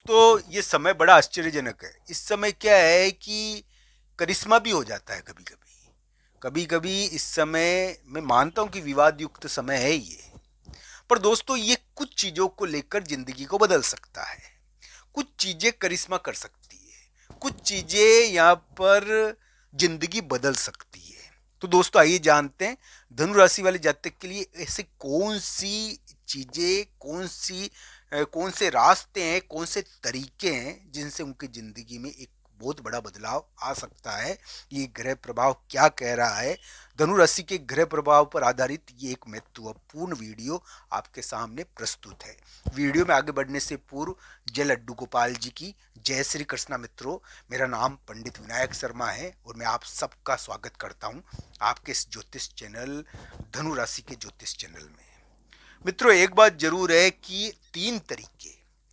तो ये समय बड़ा आश्चर्यजनक है। इस समय क्या है कि करिश्मा भी हो जाता है कभी कभी। कभी कभी इस समय मैं मानता हूं कि विवाद युक्त समय है ये। पर दोस्तों, ये कुछ चीजों को लेकर जिंदगी को बदल सकता है। कुछ चीजें करिश्मा कर सकती है, कुछ चीजें यहाँ पर जिंदगी बदल सकती है। तो दोस्तों, आइए जानते हैं धनु राशि वाले जातक के लिए ऐसे कौन सी चीजें, कौन से रास्ते हैं, कौन से तरीके हैं जिनसे उनकी जिंदगी में एक बहुत बड़ा बदलाव आ सकता है। ये ग्रह प्रभाव क्या कह रहा है, धनु राशि के ग्रह प्रभाव पर आधारित ये एक महत्वपूर्ण वीडियो आपके सामने प्रस्तुत है। वीडियो में आगे बढ़ने से पूर्व जय लड्डू गोपाल जी की जय श्री कृष्णा। मित्रों, मेरा नाम पंडित विनायक शर्मा है और मैं आप सबका स्वागत करता हूं आपके इस ज्योतिष चैनल धनु राशि के ज्योतिष चैनल में। मित्रों, एक बात जरूर है कि 3 तरीके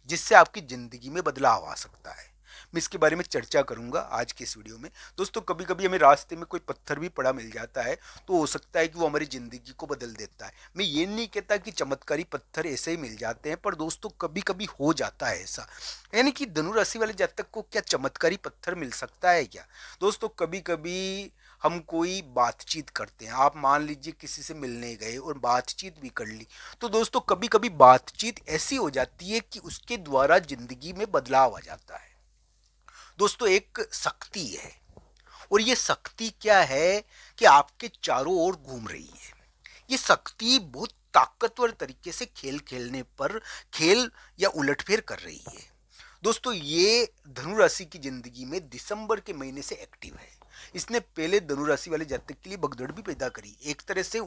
जिससे आपकी जिंदगी में बदलाव आ सकता है, मैं इसके बारे में चर्चा करूंगा आज के इस वीडियो में। दोस्तों, कभी कभी हमें रास्ते में कोई पत्थर भी पड़ा मिल जाता है तो हो सकता है कि वो हमारी जिंदगी को बदल देता है। मैं ये नहीं कहता कि चमत्कारी पत्थर ऐसे ही मिल जाते हैं, पर दोस्तों कभी कभी हो जाता है ऐसा। यानी कि धनु राशि वाले जातक को क्या चमत्कारी पत्थर मिल सकता है क्या? दोस्तों, कभी कभी हम कोई बातचीत करते हैं, आप मान लीजिए किसी से मिलने गए और बातचीत भी कर ली, तो दोस्तों कभी कभी बातचीत ऐसी हो जाती है कि उसके द्वारा जिंदगी में बदलाव आ जाता है। दोस्तों, एक शक्ति है और ये शक्ति क्या है कि आपके चारों ओर घूम रही है। ये शक्ति बहुत ताकतवर तरीके से खेल खेलने पर खेल या उलटफेर कर रही है। दोस्तों, ये धनु राशि की जिंदगी में दिसंबर के महीने से एक्टिव है। इसने पहले धनु राशि वाले जातक के लिए भगदड़ भी पैदा करी। एक तरह से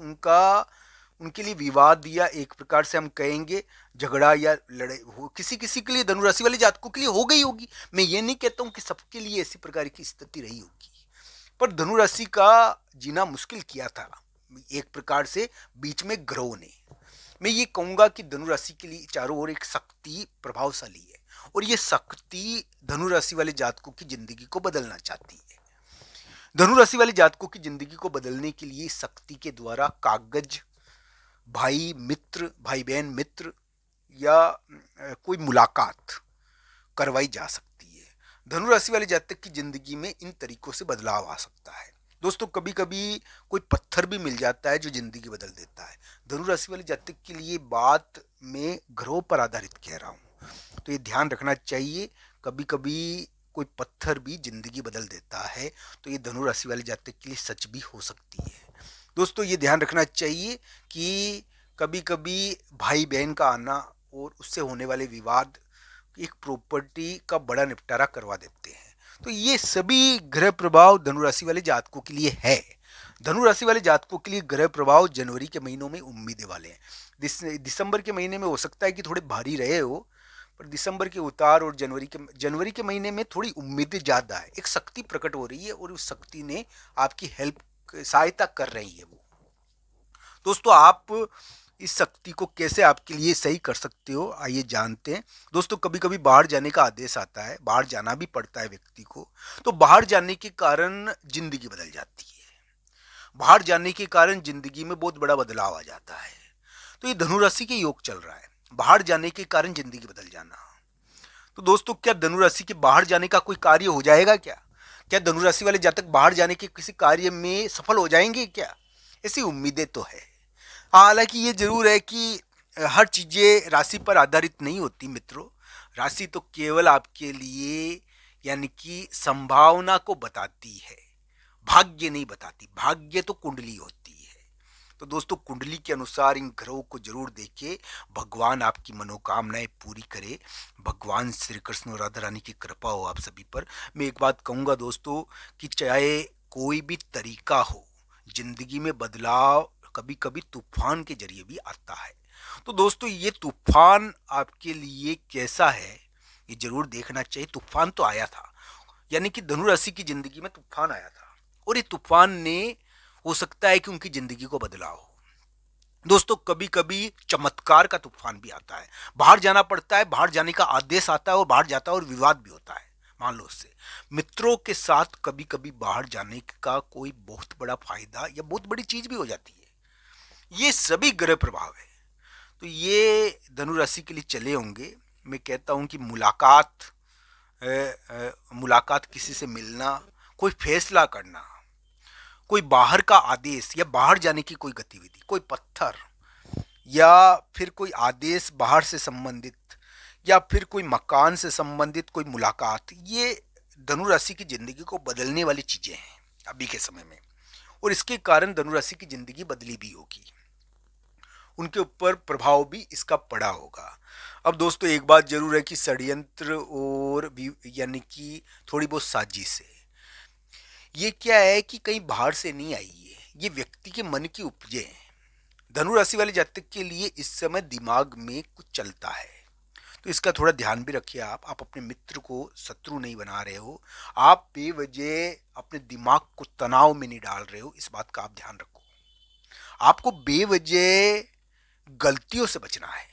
उनके लिए विवाद, या एक प्रकार से हम कहेंगे झगड़ा या लड़ाई हो, किसी किसी के लिए, धनु राशि वाले जातकों के लिए हो गई होगी। मैं ये नहीं कहता हूं कि सबके लिए ऐसी प्रकार की स्थिति रही होगी, पर धनु राशि का जीना मुश्किल किया था एक प्रकार से बीच में ग्रहों ने। मैं ये कहूंगा कि धनु राशि के लिए चारों ओर एक शक्ति प्रभावशाली है और ये शक्ति धनु राशि वाले जातकों की जिंदगी को बदलना चाहती है। धनु राशि वाले जातकों की जिंदगी को बदलने के लिए शक्ति के द्वारा कागज, भाई मित्र, भाई बहन मित्र, या कोई मुलाकात करवाई जा सकती है। धनु राशि वाले जातक की जिंदगी में इन तरीकों से बदलाव आ सकता है। दोस्तों, कभी कभी कोई पत्थर भी मिल जाता है जो जिंदगी बदल देता है। धनु राशि वाले जातक के लिए बात में ग्रहों पर आधारित कह रहा हूं, तो ये ध्यान रखना चाहिए। कभी कभी कोई पत्थर भी जिंदगी बदल देता है, तो ये धनु राशि वाले जातक के लिए सच भी हो सकती है। दोस्तों, ये ध्यान रखना चाहिए कि कभी कभी भाई बहन का आना और उससे होने वाले विवाद एक प्रॉपर्टी का बड़ा निपटारा करवा देते हैं। तो ये सभी ग्रह प्रभाव धनु राशि वाले जातकों के लिए है। धनु राशि वाले जातकों के लिए ग्रह प्रभाव जनवरी के महीनों में उम्मीदें वाले हैं। दिसंबर के महीने में हो सकता है कि थोड़े भारी रहे हो, पर दिसंबर के उतार और जनवरी के महीने में थोड़ी उम्मीदें ज्यादा है। एक शक्ति प्रकट हो रही है और उस शक्ति ने आपकी हेल्प, सहायता कर रही है वो। दोस्तों, आप इस शक्ति को कैसे आपके लिए सही कर सकते हो, आइए जानते हैं। दोस्तों, कभी कभी बाहर जाने का आदेश आता है, बाहर जाना भी पड़ता है व्यक्ति को। तो बाहर जाने के कारण जिंदगी बदल जाती है। बाहर जाने के कारण जिंदगी में बहुत बड़ा बदलाव आ जाता है। तो ये धनु राशि के योग चल रहा है, बाहर जाने के कारण जिंदगी बदल जाना। तो दोस्तों, क्या धनु राशि के बाहर जाने का कोई कार्य हो जाएगा क्या? क्या धनु राशि वाले जातक बाहर जाने के किसी कार्य में सफल हो जाएंगे क्या? ऐसी उम्मीदें तो है। हालांकि ये जरूर है कि हर चीजें राशि पर आधारित नहीं होती मित्रों। राशि तो केवल आपके लिए, यानी कि संभावना को बताती है, भाग्य नहीं बताती। भाग्य तो कुंडली होती है। तो दोस्तों, कुंडली के अनुसार इन ग्रहों को जरूर देखें। भगवान आपकी मनोकामनाएं पूरी करे। भगवान श्री कृष्ण और राधा रानी की कृपा हो आप सभी पर। मैं एक बात कहूंगा दोस्तों, कि चाहे कोई भी तरीका हो, जिंदगी में बदलाव कभी कभी तूफान के जरिए भी आता है। तो दोस्तों, ये तूफान आपके लिए कैसा है, ये जरूर देखना चाहिए। तूफान तो आया था, यानी कि धनु राशि की जिंदगी में तूफान आया था, और ये तूफान ने, हो सकता है कि उनकी जिंदगी को बदला हो। दोस्तों, कभी कभी चमत्कार का तूफान भी आता है। बाहर जाना पड़ता है, बाहर जाने का आदेश आता है और बाहर जाता है और विवाद भी होता है। मान लो उससे मित्रों के साथ कभी कभी बाहर जाने का कोई बहुत बड़ा फायदा या बहुत बड़ी चीज भी हो जाती है। ये सभी ग्रह प्रभाव है। तो ये धनु राशि के लिए चले होंगे। मैं कहता हूँ कि मुलाकात किसी से मिलना, कोई फैसला करना, कोई बाहर का आदेश या बाहर जाने की कोई गतिविधि, कोई पत्थर या फिर कोई आदेश बाहर से संबंधित या फिर कोई मकान से संबंधित कोई मुलाकात, ये धनु राशि की जिंदगी को बदलने वाली चीजें हैं अभी के समय में। और इसके कारण धनु राशि की जिंदगी बदली भी होगी, उनके ऊपर प्रभाव भी इसका पड़ा होगा। अब दोस्तों एक बात जरूर है कि षड्यंत्र और यानी कि थोड़ी बहुत साजिश है। ये क्या है कि कहीं बाहर से नहीं आई है, ये व्यक्ति के मन की उपजे हैं। धनु राशि वाले जातक के लिए इस समय दिमाग में कुछ चलता है, तो इसका थोड़ा ध्यान भी रखिए। आप अपने मित्र को शत्रु नहीं बना रहे हो, आप बेवजह अपने दिमाग को तनाव में नहीं डाल रहे हो, इस बात का आप ध्यान रखो। आपको बेवजह गलतियों से बचना है।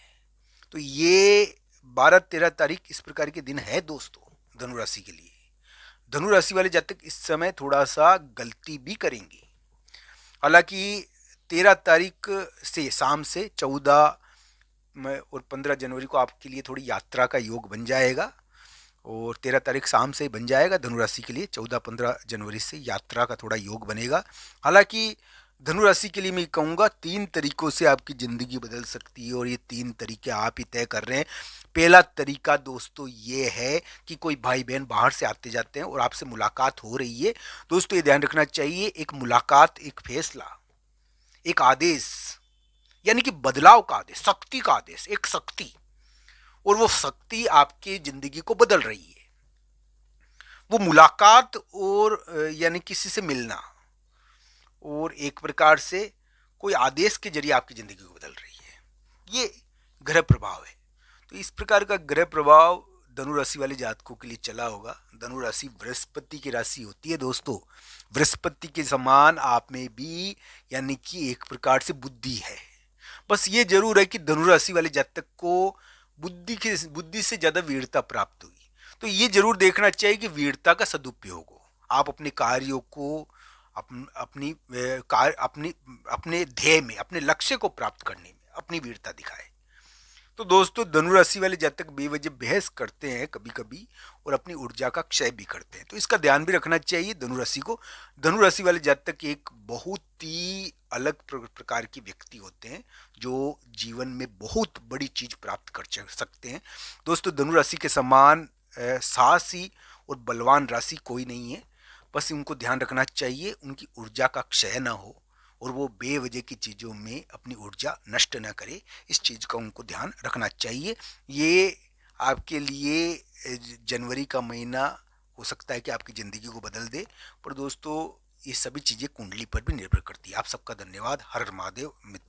तो ये 12-13 तारीख इस प्रकार के दिन है दोस्तों धनु राशि के लिए। धनु राशि वाले जातक इस समय थोड़ा सा गलती भी करेंगे। हालांकि 13 तारीख से शाम से 14 और 15 जनवरी को आपके लिए थोड़ी यात्रा का योग बन जाएगा, और 13 तारीख शाम से बन जाएगा धनु राशि के लिए। 14-15 जनवरी से यात्रा का थोड़ा योग बनेगा। हालांकि धनु राशि के लिए मैं कहूँगा 3 तरीकों से आपकी ज़िंदगी बदल सकती है, और ये 3 तरीके आप ही तय कर रहे हैं। पहला तरीका दोस्तों ये है कि कोई भाई बहन बाहर से आते जाते हैं और आपसे मुलाकात हो रही है। दोस्तों ये ध्यान रखना चाहिए, एक मुलाकात, एक फैसला, एक आदेश, यानी कि बदलाव का आदेश, शक्ति का आदेश, एक शक्ति, और वो शक्ति आपकी जिंदगी को बदल रही है। वो मुलाकात और यानी किसी से मिलना और एक प्रकार से कोई आदेश के जरिए आपकी जिंदगी को बदल रही है, ये ग्रह प्रभाव है। तो इस प्रकार का ग्रह प्रभाव धनु राशि वाले जातकों के लिए चला होगा। धनु राशि बृहस्पति की राशि होती है दोस्तों। बृहस्पति के समान आप में भी यानी कि एक प्रकार से बुद्धि है। बस ये जरूर है कि धनु राशि वाले जातक को बुद्धि से ज्यादा वीरता प्राप्त हुई। तो ये जरूर देखना चाहिए कि वीरता का सदुपयोग हो, आप अपने कार्यों को अपने ध्येय में, अपने लक्ष्य को प्राप्त करने में अपनी वीरता दिखाए। तो दोस्तों धनु राशि वाले जातक बेवजह बहस करते हैं कभी कभी, और अपनी ऊर्जा का क्षय भी करते हैं, तो इसका ध्यान भी रखना चाहिए धनु राशि को। धनु राशि वाले जातक एक बहुत ही अलग प्रकार के व्यक्ति होते हैं, जो जीवन में बहुत बड़ी चीज प्राप्त कर सकते हैं। दोस्तों धनु राशि के समान साहसी और बलवान राशि कोई नहीं है। बस उनको ध्यान रखना चाहिए उनकी ऊर्जा का क्षय ना हो, और वो बेवजह की चीज़ों में अपनी ऊर्जा नष्ट न करे, इस चीज़ का उनको ध्यान रखना चाहिए। ये आपके लिए जनवरी का महीना हो सकता है कि आपकी ज़िंदगी को बदल दे, पर दोस्तों ये सभी चीज़ें कुंडली पर भी निर्भर करती है। आप सबका धन्यवाद। हर हर महादेव मित्र।